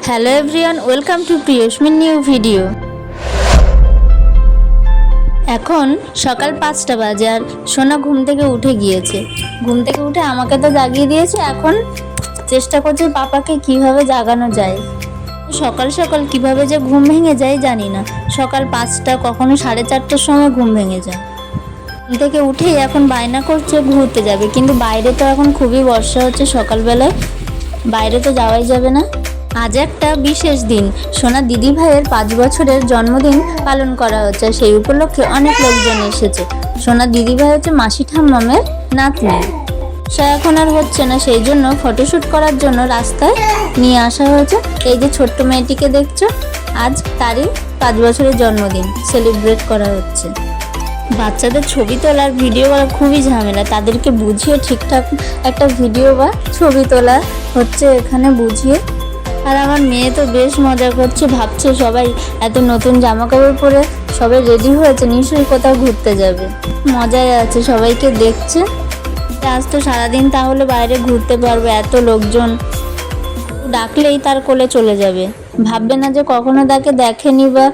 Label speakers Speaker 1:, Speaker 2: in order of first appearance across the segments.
Speaker 1: Hello everyone, welcome to Priyasmin new video. এখন সকাল 5টা বাজে আর সোনা ঘুম থেকে উঠে গিয়েছে। ঘুম থেকে উঠে আমাকে তো জাগিয়ে দিয়েছে। এখন চেষ্টা করছে পাপাকে কিভাবে জাগানো যায়। সকাল সকাল কিভাবে যে ঘুম ভেঙে যায় জানি না। সকাল 5টা, কখনো 4:30টার সময় ঘুম ভেঙে যায়। ঘুম থেকে উঠেই এখন বায়না করছে ঘুরতে যাবে, কিন্তু বাইরে তো এখন খুবই বর্ষা হচ্ছে। সকালবেলায় বাইরে তো যাওয়াই যাবে না। আজ একটা বিশেষ দিন, সোনা দিদি ভাইয়ের 5 বছরের জন্মদিন পালন করা হচ্ছে। সেই উপলক্ষে অনেক লোকজন এসেছে। সোনা দিদি ভাই হচ্ছে মাসি ঠাম্মামের নাতনি। সে এখন আর হচ্ছে না, সেই জন্য ফটোশ্যুট করার জন্য রাস্তায় নিয়ে আসা হয়েছে। এই যে ছোট্ট মেয়েটিকে দেখছো, আজ তারই 5 বছরের জন্মদিন সেলিব্রেট করা হচ্ছে। বাচ্চাদের ছবি তোলার ভিডিও করা খুবই ঝামেলা। তাদেরকে বুঝিয়ে ঠিকঠাক একটা ভিডিও বা ছবি তোলা হচ্ছে এখানে বুঝিয়ে। আর আমার মেয়ে তো বেশ মজা করছে, ভাবছে সবাই এত নতুন জামা কাপড় পরে সবাই রেডি হয়েছে, নিশ্চয়ই কোথাও ঘুরতে যাবে। মজায় আছে, সবাইকে দেখছে। আজ তো সারাদিন তাহলে বাইরে ঘুরতে পারবে। এত লোকজন ডাকলেই তার কোলে চলে যাবে, ভাববে না যে কখনো তাকে দেখেনি বা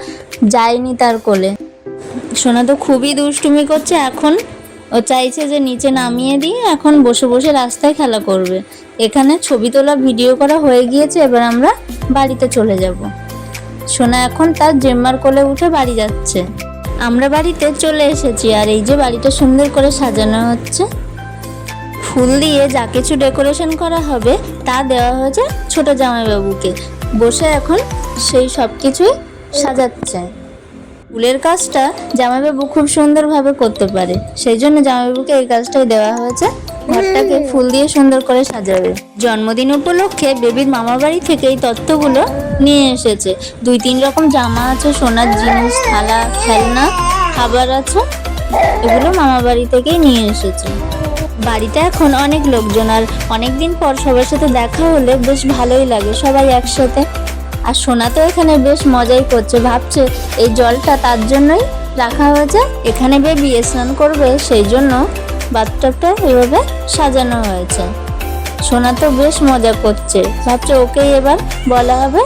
Speaker 1: যায়নি তার কোলে। সোনা তো খুবই দুষ্টুমি করছে। এখন ও চাইছে যে নিচে নামিয়ে দিয়ে এখন বসে বসে রাস্তায় খেলা করবে। এখানে ছবি তোলা ভিডিও করা হয়ে গিয়েছে, এবার আমরা বাড়িতে চলে যাব। সোনা এখন তার জেম্মার কোলে উঠে বাড়ি যাচ্ছে। আমরা বাড়িতে চলে এসেছি, আর এই যে বাড়িটা সুন্দর করে সাজানো হচ্ছে। ফুল দিয়ে যা কিছু ডেকোরেশন করা হবে তা দেওয়া হয়েছে ছোট জামাইবাবুকে। বসে এখন সেই সব কিছুই সাজাচ্ছে। ফুলের কাজটা জামাইবাবু খুব সুন্দরভাবে করতে পারে, সেই জন্য জামাইবাবুকে এই কাজটাই দেওয়া হয়েছে। ঘরটাকে ফুল দিয়ে সুন্দর করে সাজাবে। জন্মদিন উপলক্ষে বেবির মামার বাড়ি থেকে এই তত্ত্বগুলো নিয়ে এসেছে। 2-3 রকম জামা আছে, সোনার জিনিস, থালা, খেলনা, খাবার আছে। এগুলো মামার বাড়ি থেকেই নিয়ে এসেছে। বাড়িতে এখন অনেক লোকজন, আর অনেকদিন পর সবার সাথে দেখা হলে বেশ ভালোই লাগে, সবাই একসাথে। আর সোনা তো এখানে বেশ মজাই করছে, ভাবছে এই জলটা তার জন্যই রাখা হয়েছে। এখানে বেবি স্নান করবে, সেই জন্য বাথটাবটা এভাবে সাজানো হয়েছে। সোনা তো বেশ মজা করছে, ভাবছে ওকেই এবার বলা হবে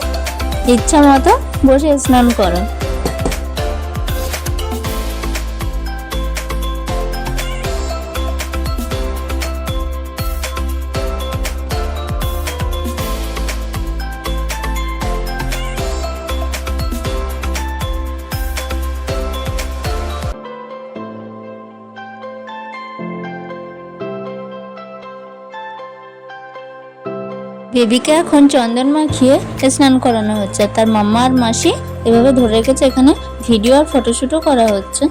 Speaker 1: ইচ্ছা মতো বসে স্নান করো। বেবিকে এখন চন্দন মাখিয়ে স্নান করানো হচ্ছে। তার মাম্মা আর মাসি এভাবে ধরে রেখেছে। এখানে ভিডিও আর ফটোশ্যুটও করা হচ্ছে।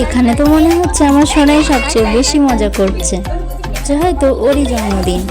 Speaker 1: এখানে তো মনে হচ্ছে আমার সোনাই সবচেয়ে বেশি মজা করছে, হয়তো ওরই জন্মদিন।